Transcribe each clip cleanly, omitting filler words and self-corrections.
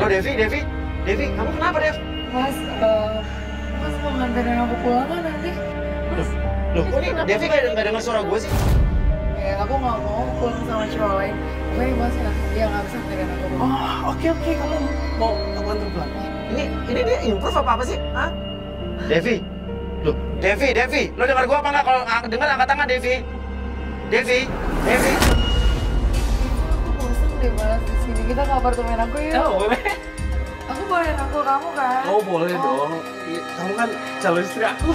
Devi, kamu kenapa, Dev? Mas mau nganterin aku pulang kan nanti? Loh, kok ini Devi nggak dengar suara gue sih? Ya, aku nggak mau pulang sama cowok lain. Pokoknya mas dia nggak bisa nganterin aku pulang. Oh, oke, kamu mau aku antar pulang. Ini dia improve apa sih? Hah? Devi, lo dengar gue apa nggak? Kalau dengar angkat tangan, Devi. Aku bosan deh balas di sini. Kita ke apartemen aku yuk. Oh, boleh. Aku boleh rangkul kamu kan? Oh, boleh dong. Kamu kan calon istri aku.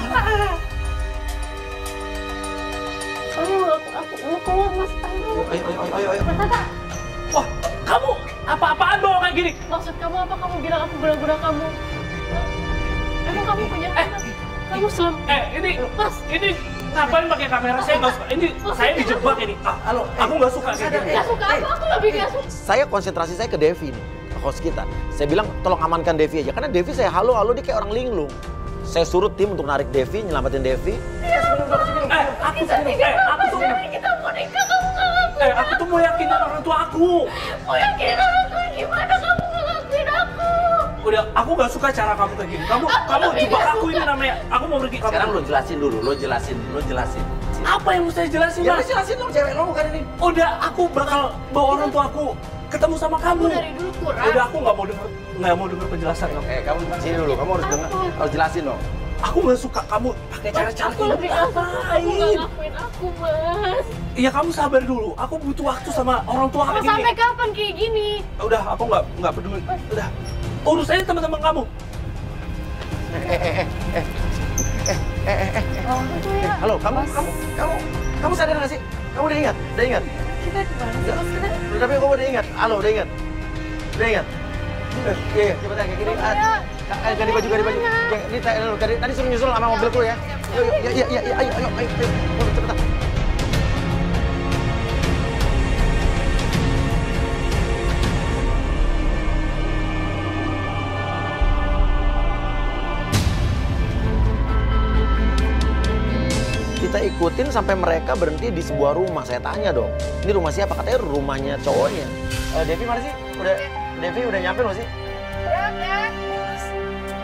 Aku mau keluar mas. Ayo. Wah, kamu apa-apaan bawa kayak gini? Maksud kamu apa? Kamu bilang aku guna-guna kamu? Emang kamu punya anak? Kamu ini mas, ini ngapain pakai kamera? Saya nggak suka. Ini saya dijebak ini. Halo, Aku nggak suka kayak gini. Nggak suka aku lebih nggak suka. Saya konsentrasi saya ke Devi nih, host kita. Saya bilang tolong amankan Devi aja, karena Devi saya halo dia kayak orang linglung. Saya suruh tim untuk narik Devi, nyelamatin Devi. Aku tuh mau yakinin orang tua aku. Mau yakinin orang tua gimana kamu ngelakuin aku? Udah, aku nggak suka cara kamu kayak gini. Kamu jebak aku ini namanya. Aku mau pergi. Sekarang lo jelasin dulu, lo jelasin. Apa yang mau saya jelasin, Ya Mas? jelasin dong, cewek lo bukan ini. Udah, aku bakal bawa orang tua aku ketemu sama kamu. Dari dulu kurang. Udah, aku nggak mau denger penjelasan kamu. Kamu sini dulu, kamu harus dengar, harus jelasin dong. Aku nggak suka kamu pakai cara-cara Aku lebih nggak ngakuin aku mas. Iya, kamu sabar dulu. Aku butuh waktu sama orang tua kayak gini. Sampai kapan kayak gini? Udah, aku nggak peduli. Udah, urus aja teman-teman kamu. Halo, kamu sadar nggak sih? Kamu udah ingat? Kita di mana sih mas? Tapi kamu udah ingat? Halo, udah ingat? Iya, cepetan kayak gini. Ganti baju. Ini tadi suruh nyusul sama mobilku ya. Yuk, ayo, cepetan. Kita ikutin sampai mereka berhenti di sebuah rumah. Saya tanya dong, ini rumah siapa? Katanya rumahnya cowoknya. Devi mana sih? Devi udah nyampe loh sih? Udah.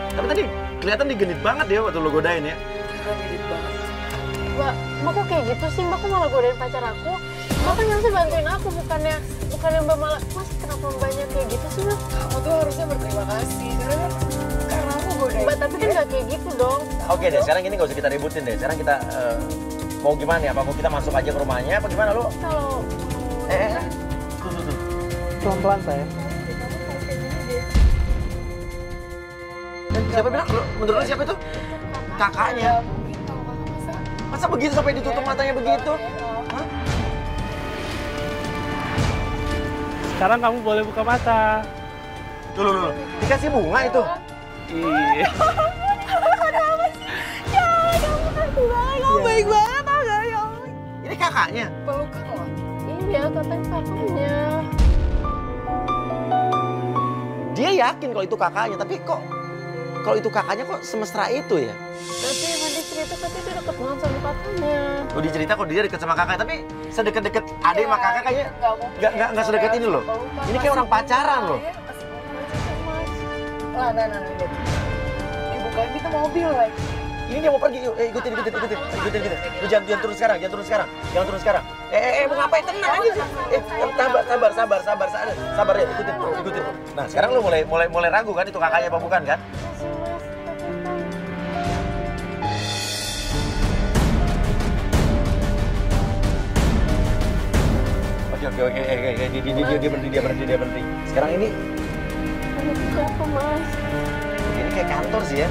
Tapi tadi kelihatan digenit banget dia waktu lo godain ya. Genit banget. Mbak kok kayak gitu sih? Mbak kok malah godain pacar aku? Mbak kan harusnya bantuin aku, bukannya Mbak malah... Mas, kenapa mbaknya kayak gitu sih, Mas? Kamu tuh harusnya berterima kasih karena aku godain. Mbak, tapi kan nggak kayak gitu dong. Oke deh, sekarang ini nggak usah kita ributin deh. Sekarang kita mau gimana ya? Apa mau kita masuk aja ke rumahnya? Apa gimana lo? Kalau... Tuh. Pelan-pelan, saya. Siapa bilang? Menurut lo siapa itu? Kakaknya. Mungkin kalau kakak Masa begitu sampai ditutup matanya begitu? Hah? Sekarang kamu boleh buka mata. Dulu. Dikasih bunga itu? Iya. Ada apa sih? Ya, kamu kasih banget, kamu baik banget tau gak ya? Ini kakaknya? Pelukan loh. Iya, katanya kakaknya. Dia yakin kalau itu kakaknya, tapi kok kalau itu kakaknya kok semesra itu ya? Tapi emang dia cerita katanya dia deket banget sama kakaknya. Lo dicerita kok dia deket sama kakak, tapi sedekat-dekat adik sama kakak kayaknya nggak sedekat ini loh. Ini kayak orang pacaran loh. Nah, lihat. Dibukain pintu mobil lagi. Ini dia mau pergi, yuk, ikutin kita. Lu jangan turun sekarang. Mau ngapain? Tenang aja sih. Sabar ya, ikutin. Nah, sekarang lu mulai ragu kan itu kakaknya apa bukan kan? Oke. Dia berhenti. Sekarang ini Siapa, Mas? ini kayak kantor sih ya.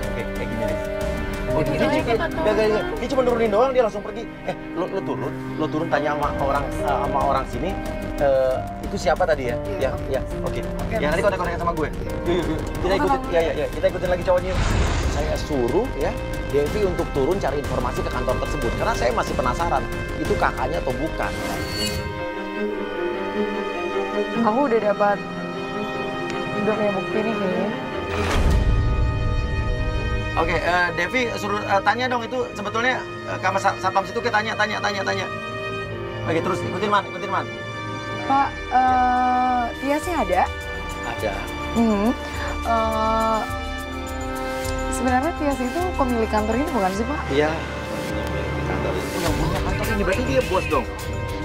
Oke, kayak gini deh. Dia cuma nurunin doang, dia langsung pergi. Lo turun tanya sama orang sini. Itu siapa tadi ya? Ya. Oke. Yang nanti kontak-kontak sama gue. Yuk. Kita ikutin lagi cowoknya yuk. Saya suruh ya Devi untuk turun cari informasi ke kantor tersebut karena saya masih penasaran itu kakaknya atau bukan. Aku udah punya bukti nih kayaknya. Oke, Devi suruh tanya dong itu sebetulnya kamar satpam situ kita tanya. Oke, terus ikutin man. Pak, Tiasnya ada? Ada. Sebenarnya Tias itu pemilik kantor ini bukan sih Pak? Iya. Pemilik kantor itu yang punya kantor ini, berarti dia bos dong.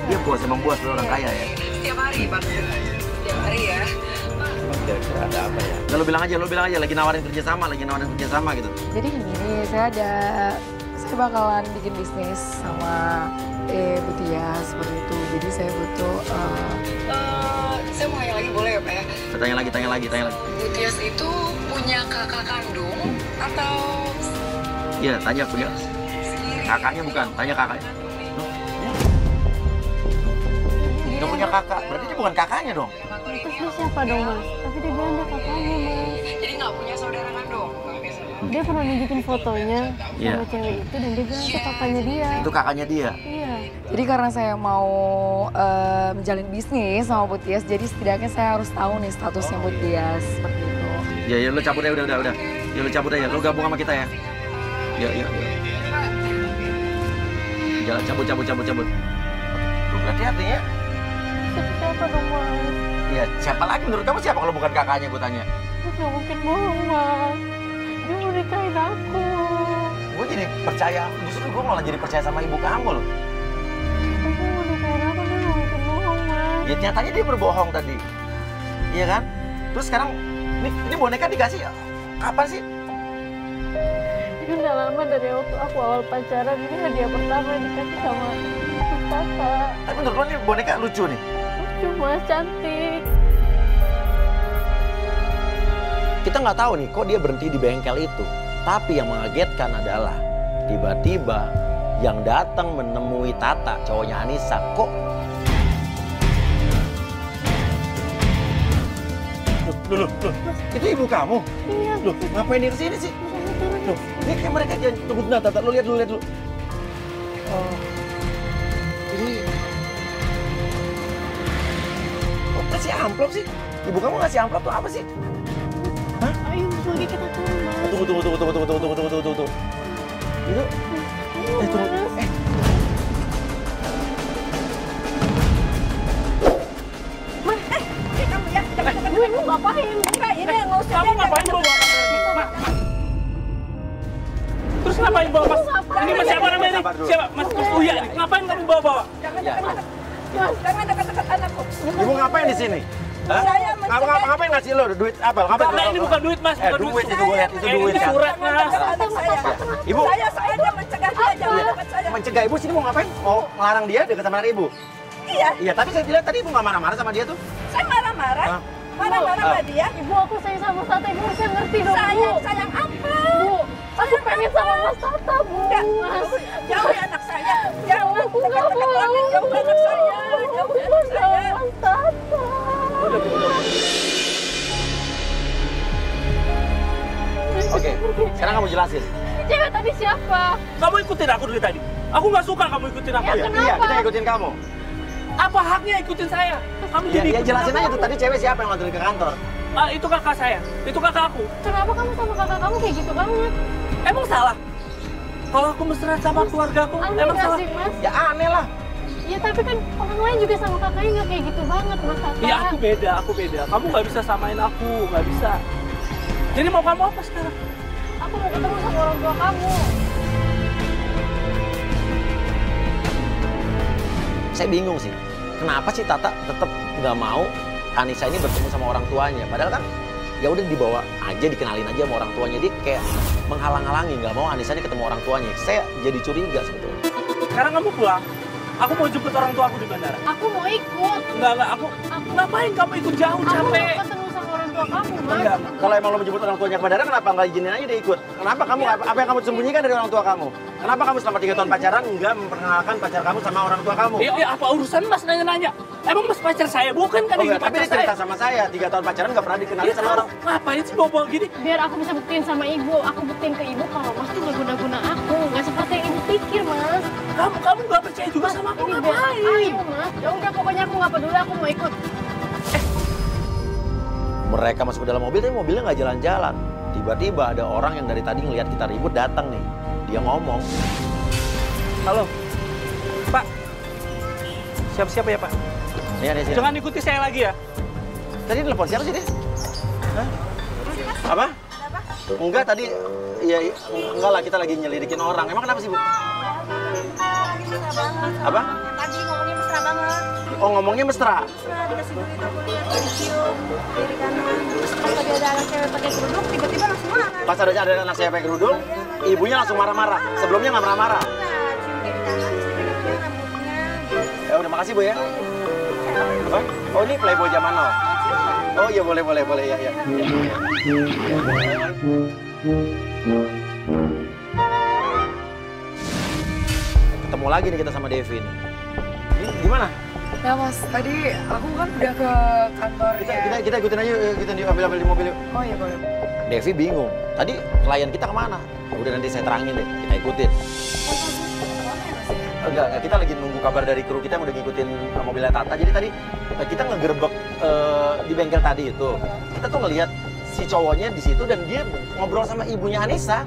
Dia bos, emang bos, lu orang kaya ya. Setiap hari Pak, setiap hari ya. Emang kira-kira ada apa ya? Nah, lu bilang aja lagi nawarin kerjasama gitu. Jadi gini, saya bakalan bikin bisnis sama Bu Tias seperti itu. Jadi saya butuh, saya mau tanya lagi boleh ya Pak ya? Tanya lagi. Bu Tias itu punya kakak kandung atau Iya, tanya punya. Kakaknya bukan, tanya kakaknya. Nggak punya kakak, berarti dia bukan kakaknya dong. Terus dia siapa dong mas? Tapi dia bilang dia kakaknya mas. jadi nggak punya saudara kandung? Dia pernah nunjukin fotonya Iya. sama cewek itu dan dia bilang itu kakaknya dia. Itu kakaknya dia. Iya. Jadi karena saya mau menjalin bisnis sama Bu Tias, jadi setidaknya saya harus tahu nih statusnya Bu Tias seperti itu. Ya, lu cabut aja, udah. Ya, lu cabut aja, lu gabung sama kita ya. Ya. Jalan, cabut. Lu berarti artinya, Siapa dong mas? ya siapa lagi menurut kamu siapa kalau bukan kakaknya, gue tanya. Aku gak mungkin bohong mas. Dia mau nikahin aku. Gue jadi percaya, justru gue malah jadi percaya sama ibu kamu loh. Aku mau nikahin aku, dia gak mungkin bohong mas. Ya nyatanya dia berbohong tadi. Iya kan? Terus sekarang, ini boneka dikasih kapan sih? Ini udah lama dari waktu aku awal pacaran. Ini hadiah pertama yang dikasih sama kakak. Tapi menurut lo ini boneka lucu nih? Lucu mas, cantik. Kita nggak tahu nih kok dia berhenti di bengkel itu. Tapi yang mengagetkan adalah tiba-tiba yang datang menemui Tata, cowoknya Anissa, kok Loh, itu ibu kamu? Iya. Loh, ngapain dia kesini sih? Loh, ini kayak mereka jangan tunggu dulu, Tata, lu lihat dulu. Oh, jadi kok kasih amplop sih? Ibu kamu ngasih amplop tuh apa sih? Ayo lagi kita turun mas. Tunggu. Itu, tunggu. Lu ngapain? Enggak, ini yang nggak usah. Kamu ngapain bawa Mak? Terus ngapain bawa mas? Ini mas siapa namanya nih? Siapa? Mas Uya nih. Ngapain kamu bawa? Jangan dekat-dekat anakku. Ibu ngapain di sini? Hah? Kamu ngapain ngasih lo duit apa? Ngapain? Nah, ini bukan duit mas, bukan duit itu gue lihat itu duit Ini kan. surat mas. Anak saya. Ibu Saya sengaja mencegah dia jangan dekat saya. mencegah ibu sini mau ngapain? Mau ngelarang dia dekat sama anak ibu? Iya, Iya, tapi saya bilang tadi ibu nggak marah-marah sama dia tuh. saya marah-marah. Hah? Marah-marah sama dia. Ibu, aku sayang sama Mas Tata. Ibu harusnya ngerti dong, Bu. Sayang apa? Bu, aku pengen sama Mas Tata, Bu. Enggak, Mas. jauhi anak saya. Jauh, Aku nggak dekat-dekat mau. lagi. Jauhi anak saya. Jauhi anak saya. Mas Tata. Oke, sekarang kamu jelasin. Cewek tadi siapa? Kamu ikutin aku dari tadi. Aku nggak suka kamu ikutin aku. Ya, Iya, kenapa? kita ikutin kamu. Apa haknya ikutin saya? Kamu Ya, jadi ya ikutin jelasin aku. aja tuh tadi cewek siapa yang nganterin ke kantor. Itu kakak saya. Itu kakak aku. Kenapa kamu sama kakak kamu kayak gitu banget? Emang salah? Kalau aku mesra sama keluarga aku, Aneh emang nggak salah? sih, Mas? Ya aneh lah. Ya tapi kan orang lain juga sama kakaknya nggak kayak gitu banget, Mas Tata. Iya aku beda. Kamu nggak bisa samain aku, nggak bisa. Jadi mau kamu apa sekarang? Aku mau ketemu sama orang tua kamu. Saya bingung sih. Kenapa sih Tata tetap nggak mau Anissa ini bertemu sama orang tuanya? Padahal kan ya udah dibawa aja, dikenalin aja sama orang tuanya. Dia kayak menghalang-halangi, nggak mau Anissa ini ketemu orang tuanya. Saya jadi curiga sebetulnya. Sekarang kamu pulang. Aku mau jemput orang tua aku di bandara. Aku mau ikut. Enggak, aku ngapain kamu ikut jauh, Aku capek. mau ketemu sama orang tua kamu, Mas. Enggak, kalau emang lo menjemput orang tuanya ke bandara, kenapa nggak izinin aja dia ikut? Kenapa kamu, apa yang kamu sembunyikan dari orang tua kamu? Kenapa kamu selama 3 tahun pacaran nggak memperkenalkan pacar kamu sama orang tua kamu? Iya, apa urusan mas nanya-nanya? Emang mas pacar saya, bukan kan Oh, ini enggak, tapi pacar dia cerita saya. sama saya, 3 tahun pacaran nggak pernah dikenalin Iya, sama orang. ngapain sih bawa gini? Biar aku bisa buktiin sama ibu. Aku buktiin ke ibu kalau Mas tuh nggak guna-guna aku. Nggak seperti yang ibu pikir, Mas. Kamu nggak percaya juga sama aku, Ini biar ngapain? ayo, Mas. Ya udah, pokoknya aku nggak peduli. Aku mau ikut. Mereka masuk ke dalam mobil, tapi mobilnya nggak jalan-jalan. Tiba-tiba ada orang yang dari tadi ngelihat kita ribut datang nih. Dia ngomong, Halo, Pak. Siap-siap ya Pak. Ini ada sini. Jangan ikuti saya lagi ya. Tadi telepon siapa sih dia? Hah? Apa? Enggak tadi, ya enggak lah kita lagi nyelidikin orang. Emang kenapa sih Bu? Apa? Tadi ngomongnya mesra banget. Oh ngomongnya mesra? Mesra, dikasih duit aku lihat dicium kiri kanan. Terus pas tadi ada anak cewek pakai kerudung, tiba-tiba langsung marah. Pas ada anak saya pakai kerudung, ibunya langsung marah-marah. Sebelumnya nggak marah-marah. Nah, cium kiri kanan, terus tiba-tiba rambutnya. Ya udah makasih Bu ya. Apa? Oh ini Playboy zaman now. Oh iya boleh ya ya. Ketemu lagi nih kita sama Devin. Ini gimana? Nah mas, tadi aku kan udah ke kantornya. Kita ikutin aja, kita ambil di mobil yuk. Oh iya boleh. Devi bingung. Tadi klien kita kemana? Udah nanti saya terangin deh, kita ikutin. Enggak, kita lagi nunggu kabar dari kru kita yang udah ngikutin mobilnya Tata. Jadi tadi kita ngegerebek di bengkel tadi itu. Kita tuh ngelihat si cowoknya di situ dan dia ngobrol sama ibunya Anissa.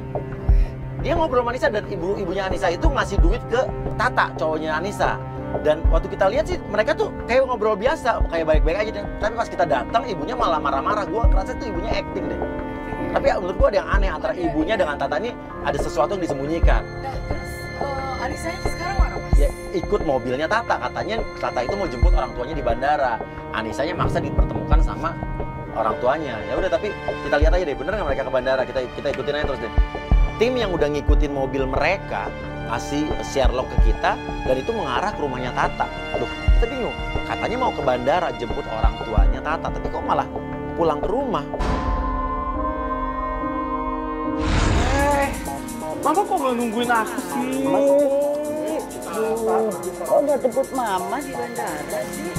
Dia ngobrol sama Anissa dan ibunya Anissa itu ngasih duit ke Tata, cowoknya Anissa. Dan waktu kita lihat sih mereka tuh kayak ngobrol biasa, kayak baik-baik aja deh. Tapi pas kita datang ibunya malah marah-marah. Gua ngerasa tuh ibunya acting deh. Tapi menurut gua ada yang aneh antara ibunya dengan Tata ini ada sesuatu yang disembunyikan. Nah terus Anissa sekarang mana mas? Ya ikut mobilnya Tata, katanya Tata itu mau jemput orang tuanya di bandara. Anisanya maksa dipertemukan sama orang tuanya. Ya udah tapi kita lihat aja deh, bener nggak mereka ke bandara? Kita ikutin aja terus deh. Tim yang udah ngikutin mobil mereka kasih Sherlock ke kita dan itu mengarah ke rumahnya Tata. Aduh, kita bingung. Katanya mau ke bandara jemput orang tuanya Tata, tapi kok malah pulang ke rumah. Mama kok nggak nungguin aku sih? Kok nggak jemput mama di bandara sih?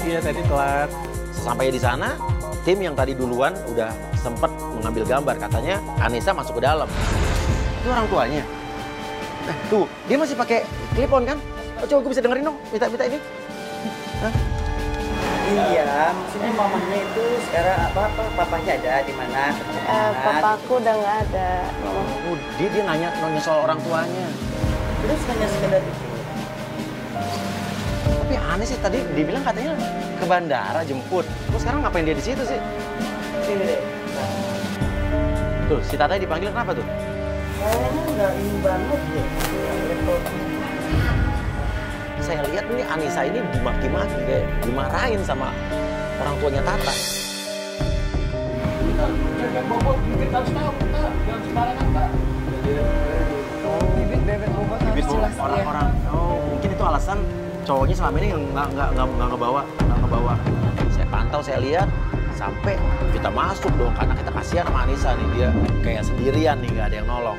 Iya tadi telat. Sampai di sana, tim yang tadi duluan udah sempet mengambil gambar. Katanya Anissa masuk ke dalam. Itu orang tuanya. Tuh, dia masih pakai clip-on kan? Oh, coba gue bisa dengerin dong, minta ini. Hah? Iya, maksudnya mamanya itu sekarang papanya ada di mana? Papaku udah nggak ada. Oh, dia nanya soal orang tuanya. Terus hanya sekedar itu. Tapi aneh sih, tadi dibilang katanya ke bandara jemput. Terus sekarang ngapain dia di situ sih? Sini deh. Tuh, si Tata dipanggil kenapa tuh? Kayaknya nggak ini banget deh. Saya lihat ini Anissa ini dimaki-maki kayak dimarahin sama orang tuanya Tata. Bibit harus tahu, jangan sembarangan, Pak. Bibit bobot harus jelas dia. Orang-orang, oh mungkin itu alasan cowoknya selama ini nggak ngebawa. Saya pantau, saya lihat sampai kita masuk dong karena kita kasihan sama Anissa nih, dia kayak sendirian nih, nggak ada yang nolong.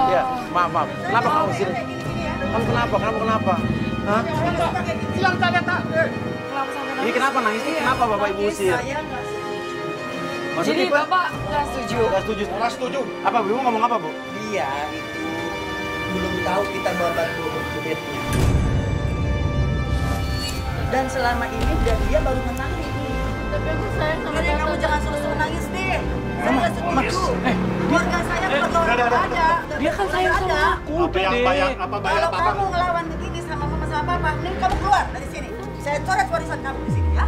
Ya, maaf. Kenapa kamu sini? Kamu kenapa? Hah? Silang tanya tak. Ini kenapa nangis? Kenapa Bapak Ibu usir? Jadi Bapak nggak setuju? Nggak setuju. Apa Bu ngomong apa Bu? Dia itu belum tahu kita babat duitnya. Dan selama ini dia baru menangis. Tapi aku sayang sama Jadi kamu Tata. jangan suruh-suruh nangis deh. Saya nggak setuju. Keluarga saya keluarga orang ada. Dia kan sayang sama aku. Apa yang bayar Kalau apa? kamu ngelawan begini sama mama sama papa, mending kamu keluar dari sini. Saya coret warisan kamu di sini ya.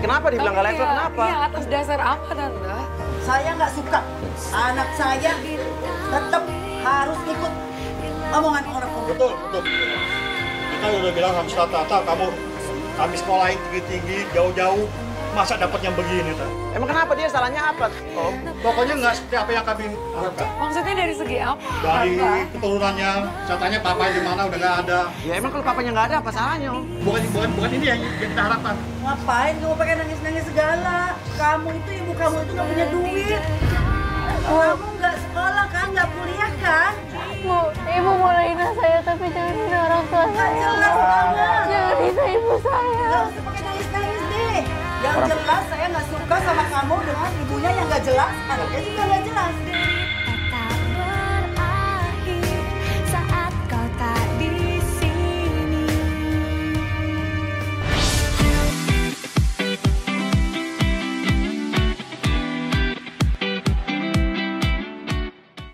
Kenapa dibilang nggak level? Kenapa? Iya, atas dasar apa Tante? Saya nggak suka. Anak saya tetap harus ikut omongan orang tua. Betul. Kita udah bilang sama Tata, kami sekolahin tinggi-tinggi, jauh-jauh, masa dapat yang begini tuh. Emang kenapa dia salahnya apa? Om? Pokoknya nggak seperti apa yang kami harapkan. Maksudnya dari segi apa? Dari Tante? keturunannya, katanya papa di mana udah nggak ada. Ya emang kalau papanya nggak ada apa salahnya Om? Bukan ini yang kita harapkan. Ngapain kamu pakai nangis-nangis segala? Kamu itu ibu kamu itu nggak punya duit. Kamu nggak sekolah kan, nggak kuliah kan? Ibu boleh hina saya tapi jangan hina orang tua saya. Jelas banget. Jangan hina ibu saya. Nggak usah pakai nangis-nangis deh. Yang jelas saya nggak suka sama kamu dengan ibunya yang nggak jelas, anaknya juga nggak jelas.